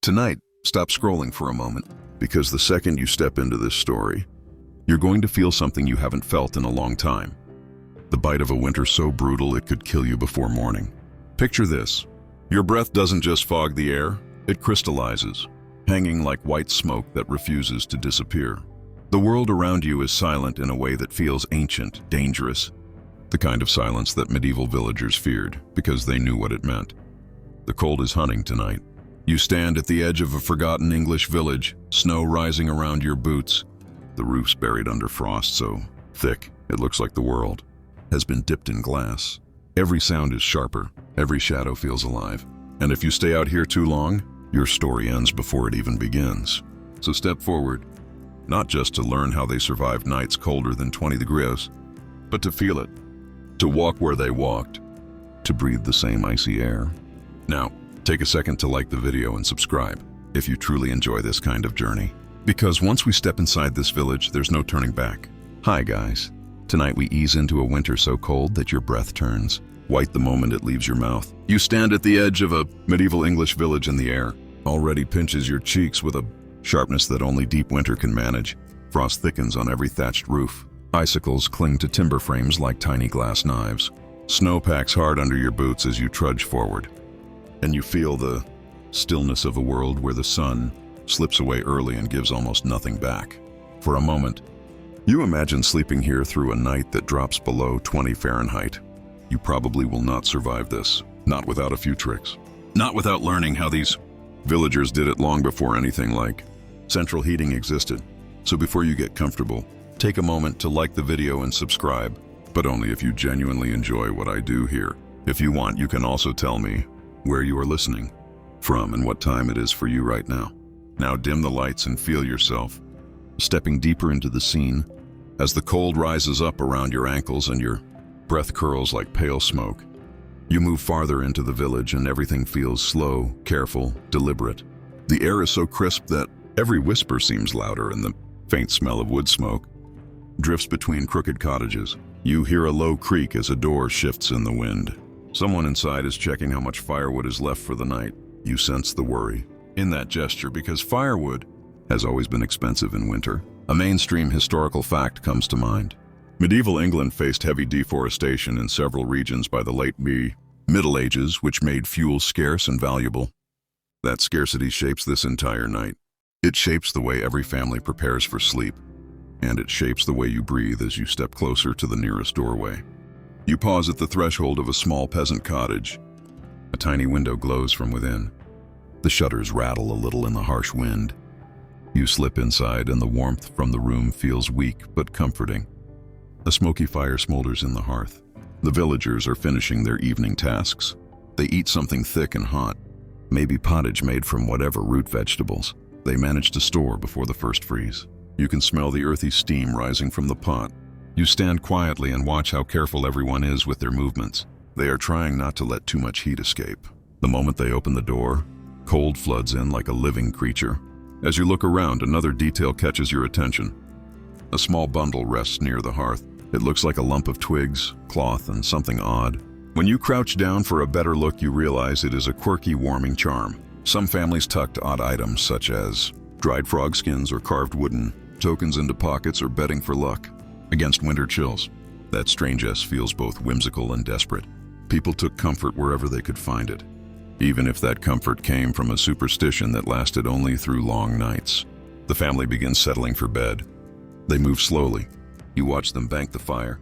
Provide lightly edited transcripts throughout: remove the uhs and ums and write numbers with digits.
Tonight, stop scrolling for a moment, because the second you step into this story, you're going to feel something you haven't felt in a long time. The bite of a winter so brutal it could kill you before morning. Picture this. Your breath doesn't just fog the air, it crystallizes, hanging like white smoke that refuses to disappear. The world around you is silent in a way that feels ancient, dangerous, the kind of silence that medieval villagers feared because they knew what it meant. The cold is hunting tonight. You stand at the edge of a forgotten English village, snow rising around your boots. The roof's buried under frost so thick it looks like the world has been dipped in glass. Every sound is sharper, every shadow feels alive. And if you stay out here too long, your story ends before it even begins. So step forward, not just to learn how they survived nights colder than 20 degrees, but to feel it, to walk where they walked, to breathe the same icy air. Now, take a second to like the video and subscribe if you truly enjoy this kind of journey. Because once we step inside this village, there's no turning back. Hi guys. Tonight we ease into a winter so cold that your breath turns white the moment it leaves your mouth. You stand at the edge of a medieval English village and the air already pinches your cheeks with a sharpness that only deep winter can manage. Frost thickens on every thatched roof. Icicles cling to timber frames like tiny glass knives. Snow packs hard under your boots as you trudge forward. And you feel the stillness of a world where the sun slips away early and gives almost nothing back. For a moment, you imagine sleeping here through a night that drops below 20 Fahrenheit. You probably will not survive this, not without a few tricks. Not without learning how these villagers did it long before anything like central heating existed. So before you get comfortable, take a moment to like the video and subscribe, but only if you genuinely enjoy what I do here. If you want, you can also tell me where you are listening from and what time it is for you right now. Now dim the lights and feel yourself stepping deeper into the scene as the cold rises up around your ankles and your breath curls like pale smoke. You move farther into the village and everything feels slow, careful, deliberate. The air is so crisp that every whisper seems louder and the faint smell of wood smoke drifts between crooked cottages. You hear a low creak as a door shifts in the wind. Someone inside is checking how much firewood is left for the night. You sense the worry in that gesture because firewood has always been expensive in winter. A mainstream historical fact comes to mind. Medieval England faced heavy deforestation in several regions by the late Middle Ages, which made fuel scarce and valuable. That scarcity shapes this entire night. It shapes the way every family prepares for sleep, and it shapes the way you breathe as you step closer to the nearest doorway. You pause at the threshold of a small peasant cottage. A tiny window glows from within. The shutters rattle a little in the harsh wind. You slip inside and the warmth from the room feels weak but comforting. A smoky fire smolders in the hearth. The villagers are finishing their evening tasks. They eat something thick and hot, maybe pottage made from whatever root vegetables they managed to store before the first freeze. You can smell the earthy steam rising from the pot. You stand quietly and watch how careful everyone is with their movements. They are trying not to let too much heat escape. The moment they open the door, cold floods in like a living creature. As you look around, another detail catches your attention. A small bundle rests near the hearth. It looks like a lump of twigs, cloth, and something odd. When you crouch down for a better look, you realize it is a quirky warming charm. Some families tucked odd items such as dried frog skins or carved wooden tokens into pockets or bedding for luck against winter chills. That strangeness feels both whimsical and desperate. People took comfort wherever they could find it, even if that comfort came from a superstition that lasted only through long nights. The family begins settling for bed. They move slowly. You watch them bank the fire,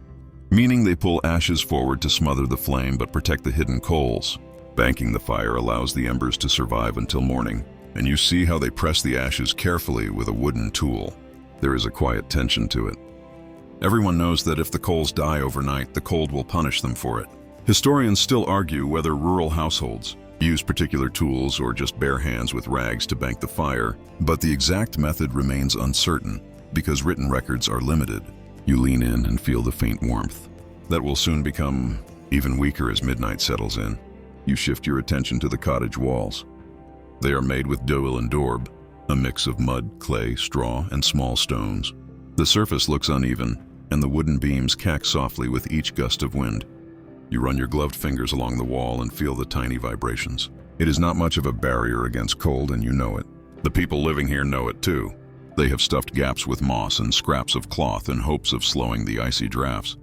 meaning they pull ashes forward to smother the flame but protect the hidden coals. Banking the fire allows the embers to survive until morning, and you see how they press the ashes carefully with a wooden tool. There is a quiet tension to it. Everyone knows that if the coals die overnight, the cold will punish them for it. Historians still argue whether rural households use particular tools or just bare hands with rags to bank the fire, but the exact method remains uncertain because written records are limited. You lean in and feel the faint warmth. That will soon become even weaker as midnight settles in. You shift your attention to the cottage walls. They are made with doil and daub, a mix of mud, clay, straw, and small stones. The surface looks uneven, and the wooden beams cack softly with each gust of wind. You run your gloved fingers along the wall and feel the tiny vibrations. It is not much of a barrier against cold, and you know it. The people living here know it too. They have stuffed gaps with moss and scraps of cloth in hopes of slowing the icy drafts.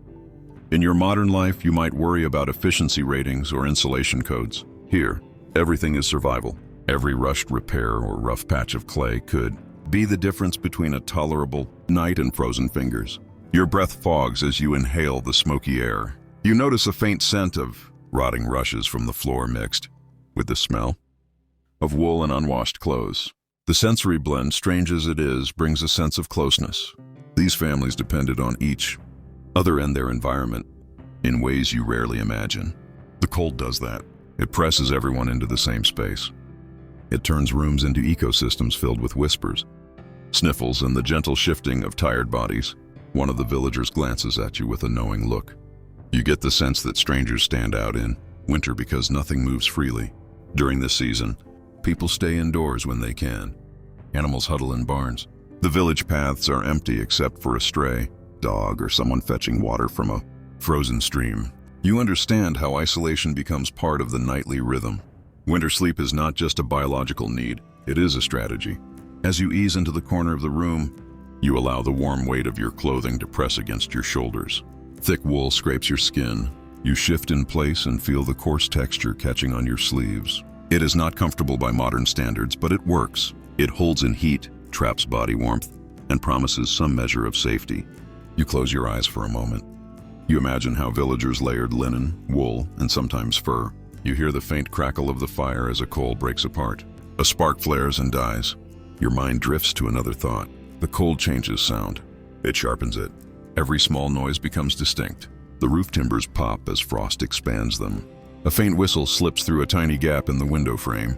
In your modern life, you might worry about efficiency ratings or insulation codes. Here, everything is survival. Every rushed repair or rough patch of clay could be the difference between a tolerable night and frozen fingers. Your breath fogs as you inhale the smoky air. You notice a faint scent of rotting rushes from the floor mixed with the smell of wool and unwashed clothes. The sensory blend, strange as it is, brings a sense of closeness. These families depended on each other and their environment in ways you rarely imagine. The cold does that. It presses everyone into the same space. It turns rooms into ecosystems filled with whispers, sniffles, and the gentle shifting of tired bodies. One of the villagers glances at you with a knowing look. You get the sense that strangers stand out in winter because nothing moves freely. During this season, people stay indoors when they can. Animals huddle in barns. The village paths are empty except for a stray dog or someone fetching water from a frozen stream. You understand how isolation becomes part of the nightly rhythm. Winter sleep is not just a biological need, it is a strategy. As you ease into the corner of the room, you allow the warm weight of your clothing to press against your shoulders. Thick wool scrapes your skin. You shift in place and feel the coarse texture catching on your sleeves. It is not comfortable by modern standards, but it works. It holds in heat, traps body warmth, and promises some measure of safety. You close your eyes for a moment. You imagine how villagers layered linen, wool, and sometimes fur. You hear the faint crackle of the fire as a coal breaks apart. A spark flares and dies. Your mind drifts to another thought. The cold changes sound. It sharpens it. Every small noise becomes distinct. The roof timbers pop as frost expands them. A faint whistle slips through a tiny gap in the window frame.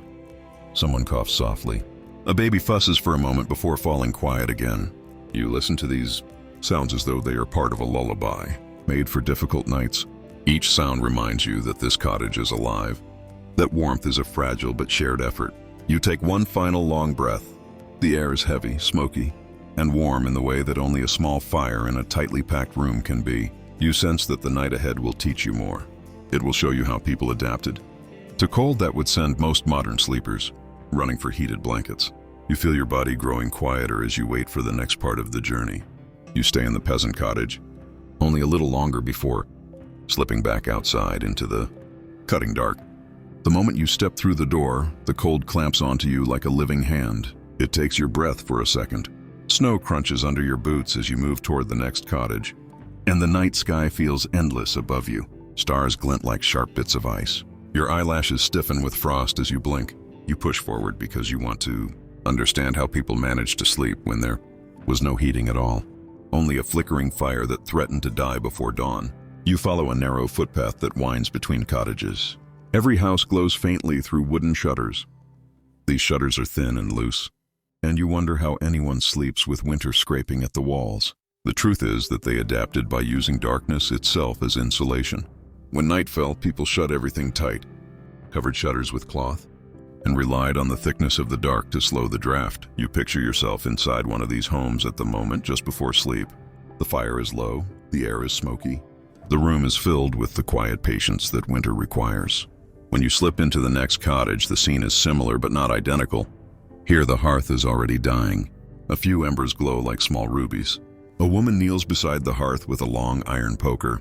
Someone coughs softly. A baby fusses for a moment before falling quiet again. You listen to these sounds as though they are part of a lullaby, made for difficult nights. Each sound reminds you that this cottage is alive, that warmth is a fragile but shared effort. You take one final long breath. The air is heavy, smoky, and warm in the way that only a small fire in a tightly packed room can be. You sense that the night ahead will teach you more. It will show you how people adapted to cold that would send most modern sleepers running for heated blankets. You feel your body growing quieter as you wait for the next part of the journey. You stay in the peasant cottage only a little longer before slipping back outside into the cutting dark. The moment you step through the door, the cold clamps onto you like a living hand. It takes your breath for a second. Snow crunches under your boots as you move toward the next cottage, and the night sky feels endless above you. Stars glint like sharp bits of ice. Your eyelashes stiffen with frost as you blink. You push forward because you want to understand how people managed to sleep when there was no heating at all. Only a flickering fire that threatened to die before dawn. You follow a narrow footpath that winds between cottages. Every house glows faintly through wooden shutters. These shutters are thin and loose, and you wonder how anyone sleeps with winter scraping at the walls. The truth is that they adapted by using darkness itself as insulation. When night fell, people shut everything tight, covered shutters with cloth, and relied on the thickness of the dark to slow the draft. You picture yourself inside one of these homes at the moment just before sleep. The fire is low, the air is smoky. The room is filled with the quiet patience that winter requires. When you slip into the next cottage, the scene is similar but not identical. Here the hearth is already dying. A few embers glow like small rubies. A woman kneels beside the hearth with a long iron poker,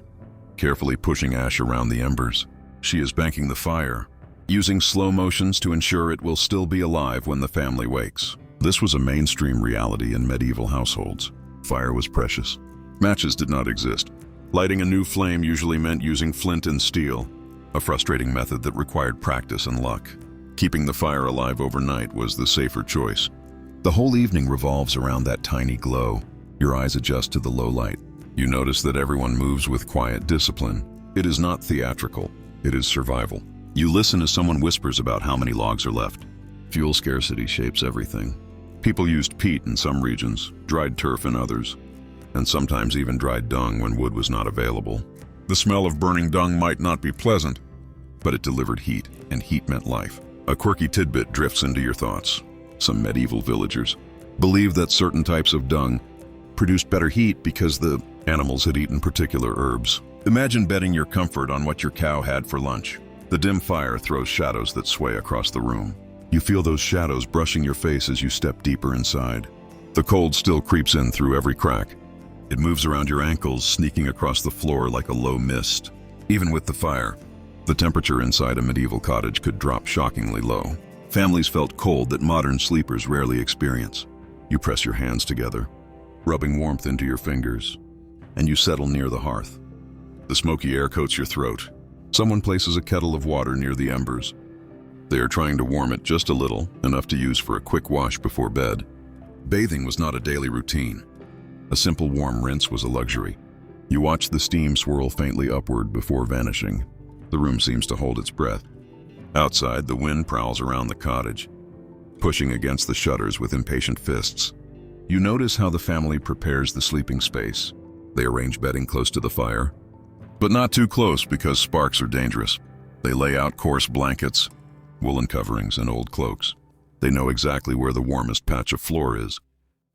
carefully pushing ash around the embers. She is banking the fire, using slow motions to ensure it will still be alive when the family wakes. This was a mainstream reality in medieval households. Fire was precious. Matches did not exist. Lighting a new flame usually meant using flint and steel, a frustrating method that required practice and luck. Keeping the fire alive overnight was the safer choice. The whole evening revolves around that tiny glow. Your eyes adjust to the low light. You notice that everyone moves with quiet discipline. It is not theatrical, it is survival. You listen as someone whispers about how many logs are left. Fuel scarcity shapes everything. People used peat in some regions, dried turf in others, and sometimes even dried dung when wood was not available. The smell of burning dung might not be pleasant, but it delivered heat, and heat meant life. A quirky tidbit drifts into your thoughts. Some medieval villagers believed that certain types of dung produced better heat because the animals had eaten particular herbs. Imagine betting your comfort on what your cow had for lunch. The dim fire throws shadows that sway across the room. You feel those shadows brushing your face as you step deeper inside. The cold still creeps in through every crack. It moves around your ankles, sneaking across the floor like a low mist. Even with the fire, the temperature inside a medieval cottage could drop shockingly low. Families felt cold that modern sleepers rarely experience. You press your hands together, rubbing warmth into your fingers, and you settle near the hearth. The smoky air coats your throat. Someone places a kettle of water near the embers. They are trying to warm it just a little, enough to use for a quick wash before bed. Bathing was not a daily routine. A simple warm rinse was a luxury. You watch the steam swirl faintly upward before vanishing. The room seems to hold its breath. Outside, the wind prowls around the cottage, pushing against the shutters with impatient fists. You notice how the family prepares the sleeping space. They arrange bedding close to the fire, but not too close because sparks are dangerous. They lay out coarse blankets, woolen coverings, and old cloaks. They know exactly where the warmest patch of floor is,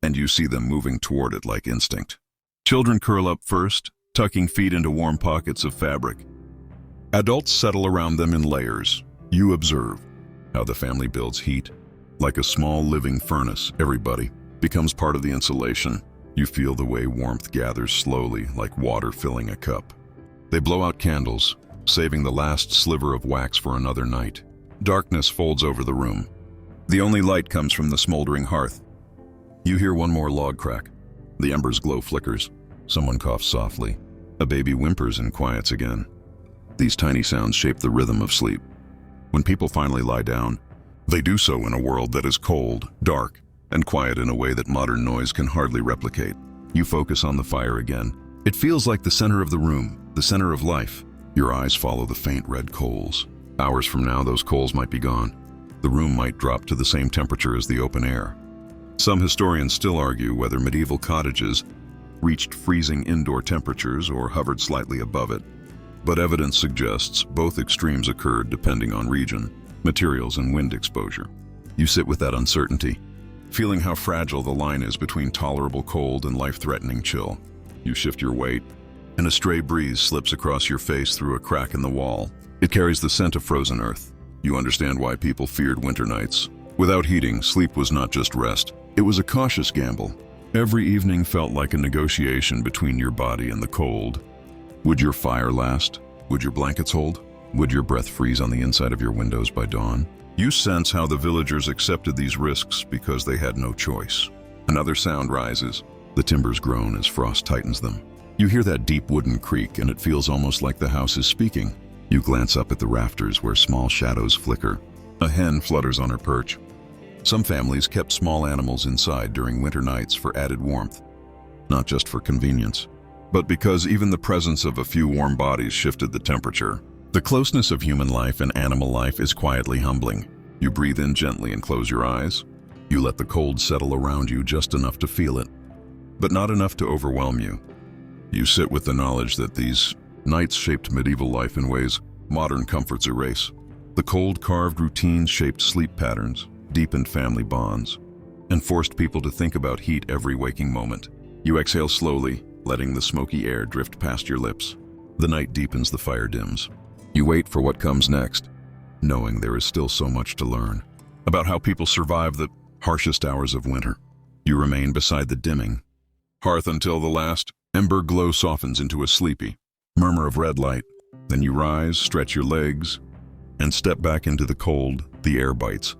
and you see them moving toward it like instinct. Children curl up first, tucking feet into warm pockets of fabric. Adults settle around them in layers. You observe how the family builds heat. Like a small living furnace, everybody becomes part of the insulation. You feel the way warmth gathers slowly, like water filling a cup. They blow out candles, saving the last sliver of wax for another night. Darkness folds over the room. The only light comes from the smoldering hearth. You hear one more log crack. The ember's glow flickers. Someone coughs softly. A baby whimpers and quiets again. These tiny sounds shape the rhythm of sleep. When people finally lie down, they do so in a world that is cold, dark, and quiet in a way that modern noise can hardly replicate. You focus on the fire again. It feels like the center of the room, the center of life. Your eyes follow the faint red coals. Hours from now, those coals might be gone. The room might drop to the same temperature as the open air. Some historians still argue whether medieval cottages reached freezing indoor temperatures or hovered slightly above it. But evidence suggests both extremes occurred depending on region, materials, and wind exposure. You sit with that uncertainty, feeling how fragile the line is between tolerable cold and life-threatening chill. You shift your weight, and a stray breeze slips across your face through a crack in the wall. It carries the scent of frozen earth. You understand why people feared winter nights. Without heating, sleep was not just rest. It was a cautious gamble. Every evening felt like a negotiation between your body and the cold. Would your fire last? Would your blankets hold? Would your breath freeze on the inside of your windows by dawn? You sense how the villagers accepted these risks because they had no choice. Another sound rises. The timbers groan as frost tightens them. You hear that deep wooden creak, and it feels almost like the house is speaking. You glance up at the rafters where small shadows flicker. A hen flutters on her perch. Some families kept small animals inside during winter nights for added warmth, not just for convenience, but because even the presence of a few warm bodies shifted the temperature. The closeness of human life and animal life is quietly humbling. You breathe in gently and close your eyes. You let the cold settle around you just enough to feel it, but not enough to overwhelm you. You sit with the knowledge that these nights shaped medieval life in ways modern comforts erase. The cold carved routines shaped sleep patterns, deepened family bonds, and forced people to think about heat every waking moment. You exhale slowly, letting the smoky air drift past your lips. The night deepens, the fire dims. You wait for what comes next, knowing there is still so much to learn about how people survive the harshest hours of winter. You remain beside the dimming hearth until the last ember glow softens into a sleepy murmur of red light. Then you rise, stretch your legs, and step back into the cold. The air bites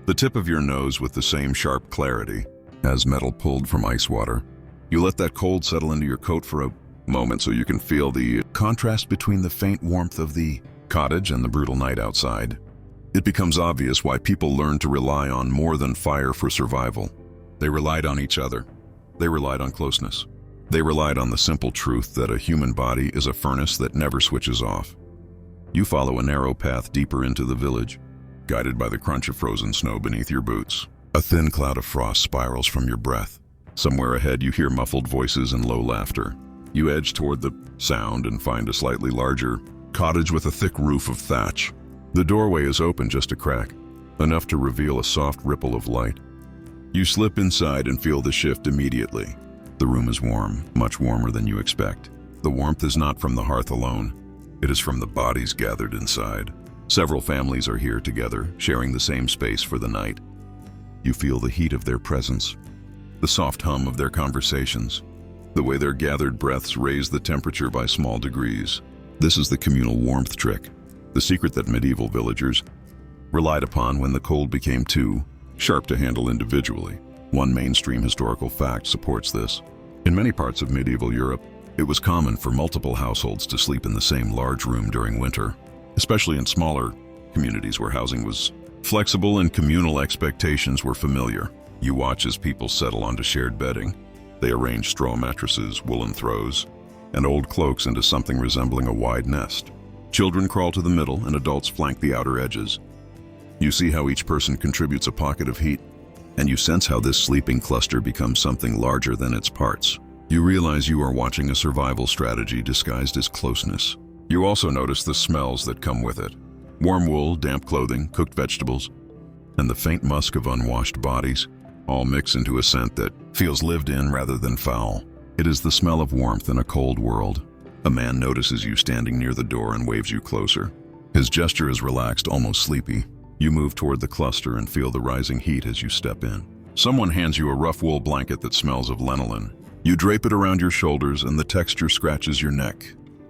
the tip of your nose with the same sharp clarity as metal pulled from ice water. You let that cold settle into your coat for a moment so you can feel the contrast between the faint warmth of the cottage and the brutal night outside. It becomes obvious why people learned to rely on more than fire for survival. They relied on each other. They relied on closeness. They relied on the simple truth that a human body is a furnace that never switches off. You follow a narrow path deeper into the village, guided by the crunch of frozen snow beneath your boots. A thin cloud of frost spirals from your breath. Somewhere ahead you hear muffled voices and low laughter. You edge toward the sound and find a slightly larger cottage with a thick roof of thatch. The doorway is open just a crack, enough to reveal a soft ripple of light. You slip inside and feel the shift immediately. The room is warm, much warmer than you expect. The warmth is not from the hearth alone. It is from the bodies gathered inside. Several families are here together, sharing the same space for the night. You feel the heat of their presence, the soft hum of their conversations, the way their gathered breaths raise the temperature by small degrees. This is the communal warmth trick, the secret that medieval villagers relied upon when the cold became too sharp to handle individually. One mainstream historical fact supports this. In many parts of medieval Europe, it was common for multiple households to sleep in the same large room during winter, especially in smaller communities where housing was flexible and communal expectations were familiar. You watch as people settle onto shared bedding. They arrange straw mattresses, woolen throws, and old cloaks into something resembling a wide nest. Children crawl to the middle and adults flank the outer edges. You see how each person contributes a pocket of heat, and you sense how this sleeping cluster becomes something larger than its parts. You realize you are watching a survival strategy disguised as closeness. You also notice the smells that come with it. Warm wool, damp clothing, cooked vegetables, and the faint musk of unwashed bodies all mix into a scent that feels lived in rather than foul. It is the smell of warmth in a cold world. A man notices you standing near the door and waves you closer. His gesture is relaxed, almost sleepy. You move toward the cluster and feel the rising heat as you step in. Someone hands you a rough wool blanket that smells of lanolin. You drape it around your shoulders and the texture scratches your neck.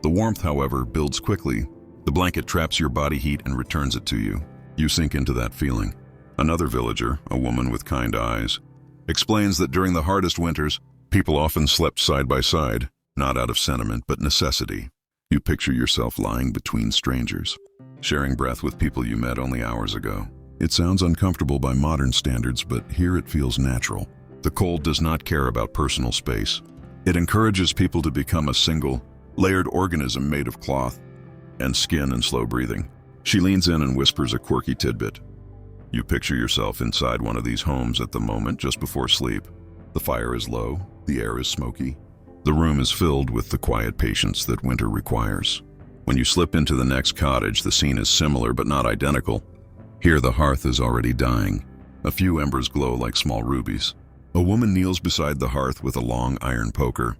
The warmth, however, builds quickly. The blanket traps your body heat and returns it to you. You sink into that feeling. Another villager, a woman with kind eyes, explains that during the hardest winters, people often slept side by side, not out of sentiment but necessity. You picture yourself lying between strangers, sharing breath with people you met only hours ago. It sounds uncomfortable by modern standards, but here it feels natural. The cold does not care about personal space. It encourages people to become a single, layered organism made of cloth and skin and slow breathing. She leans in and whispers a quirky tidbit. You picture yourself inside one of these homes at the moment just before sleep. The fire is low, the air is smoky. The room is filled with the quiet patience that winter requires. When you slip into the next cottage, the scene is similar but not identical. Here the hearth is already dying. A few embers glow like small rubies. A woman kneels beside the hearth with a long iron poker,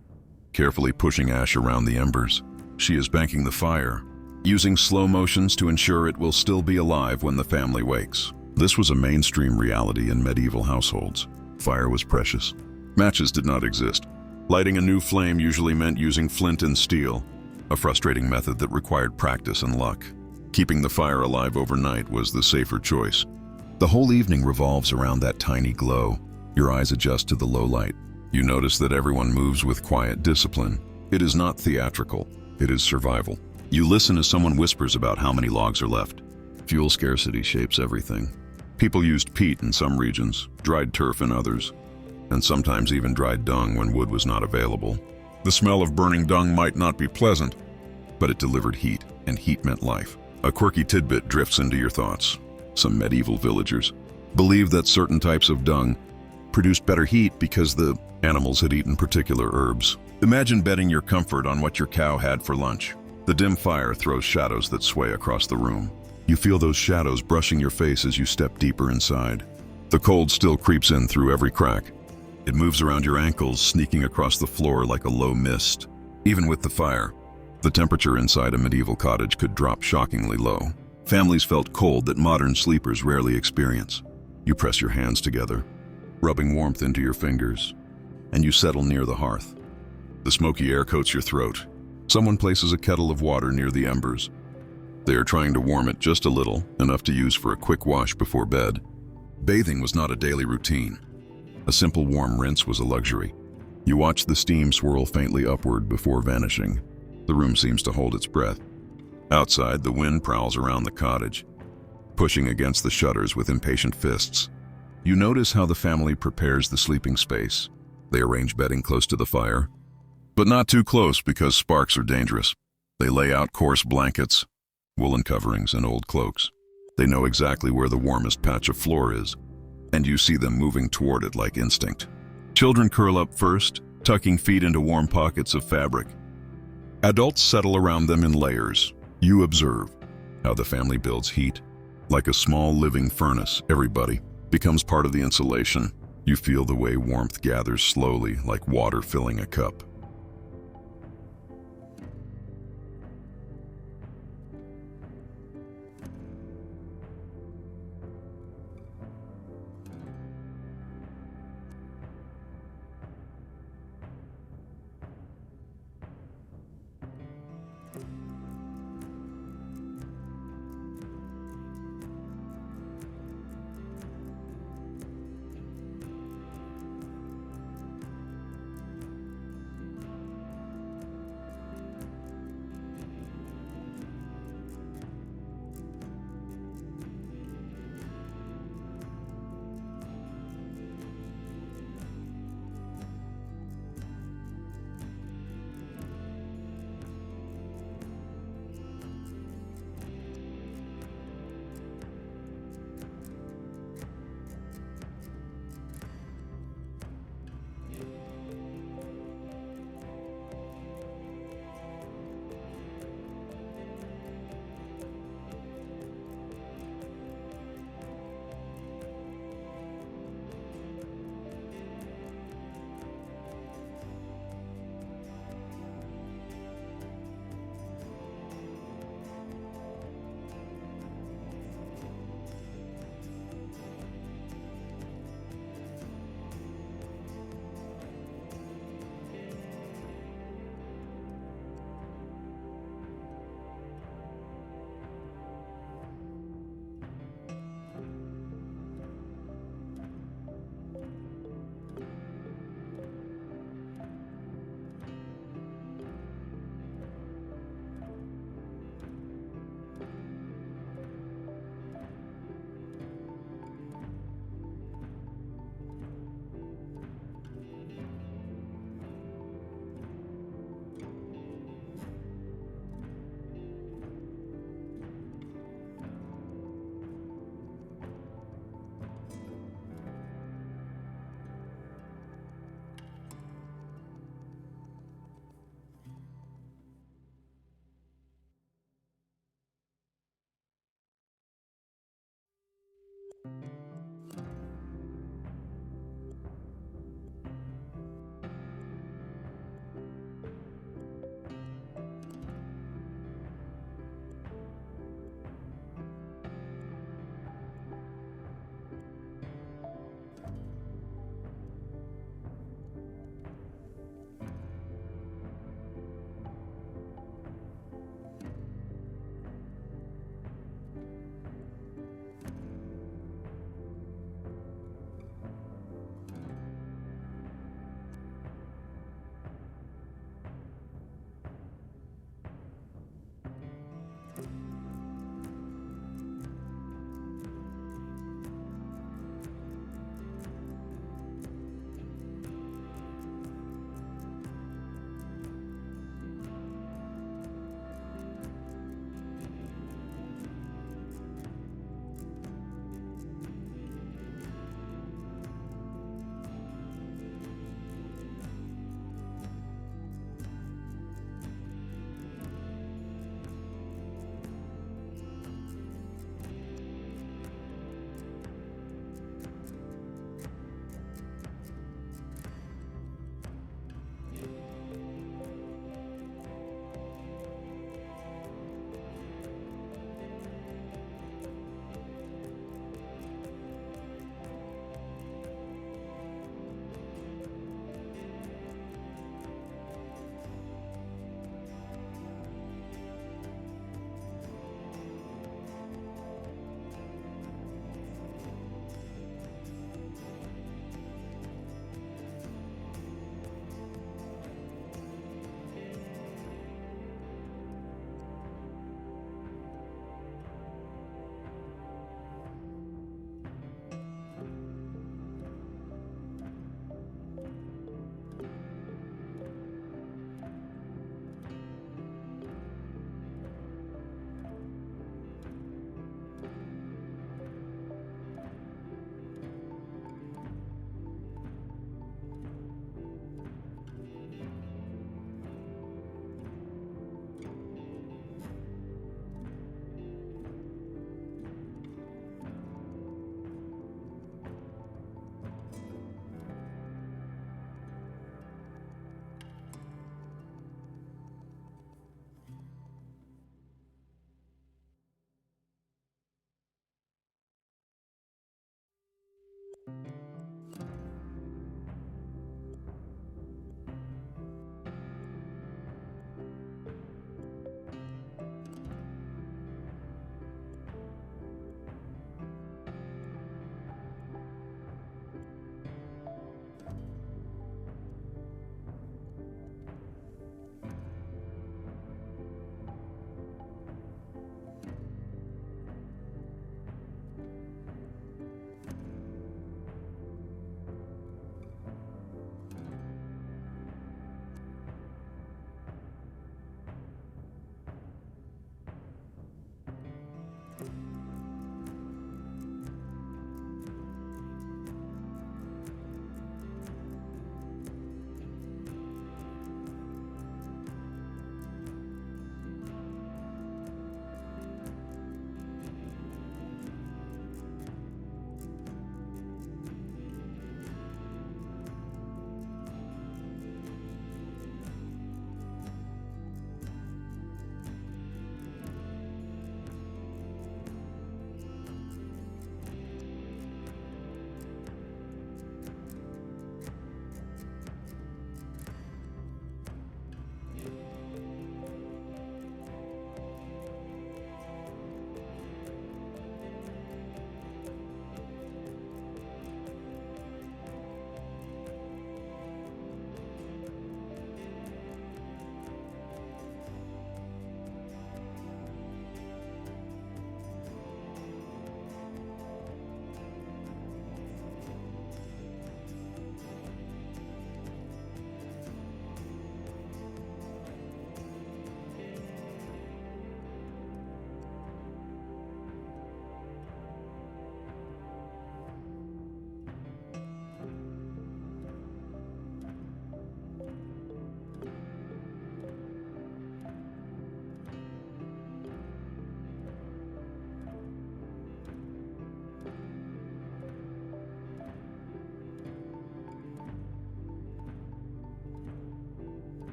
carefully pushing ash around the embers. She is banking the fire, using slow motions to ensure it will still be alive when the family wakes. This was a mainstream reality in medieval households. Fire was precious. Matches did not exist. Lighting a new flame usually meant using flint and steel, a frustrating method that required practice and luck. Keeping the fire alive overnight was the safer choice. The whole evening revolves around that tiny glow. Your eyes adjust to the low light. You notice that everyone moves with quiet discipline. It is not theatrical, it is survival. You listen as someone whispers about how many logs are left. Fuel scarcity shapes everything. People used peat in some regions, dried turf in others, and sometimes even dried dung when wood was not available. The smell of burning dung might not be pleasant, but it delivered heat, and heat meant life. A quirky tidbit drifts into your thoughts. Some medieval villagers believed that certain types of dung produced better heat because the animals had eaten particular herbs. Imagine betting your comfort on what your cow had for lunch. The dim fire throws shadows that sway across the room. You feel those shadows brushing your face as you step deeper inside. The cold still creeps in through every crack. It moves around your ankles, sneaking across the floor like a low mist. Even with the fire, the temperature inside a medieval cottage could drop shockingly low. Families felt cold that modern sleepers rarely experience. You press your hands together, rubbing warmth into your fingers, and you settle near the hearth. The smoky air coats your throat. Someone places a kettle of water near the embers. They are trying to warm it just a little, enough to use for a quick wash before bed. Bathing was not a daily routine. A simple warm rinse was a luxury. You watch the steam swirl faintly upward before vanishing. The room seems to hold its breath. Outside, the wind prowls around the cottage, pushing against the shutters with impatient fists. You notice how the family prepares the sleeping space. They arrange bedding close to the fire, but not too close because sparks are dangerous. They lay out coarse blankets, woolen coverings, and old cloaks. They know exactly where the warmest patch of floor is, and you see them moving toward it like instinct. Children curl up first, tucking feet into warm pockets of fabric. Adults settle around them in layers. You observe how the family builds heat. Like a small living furnace, everybody becomes part of the insulation. You feel the way warmth gathers slowly, like water filling a cup.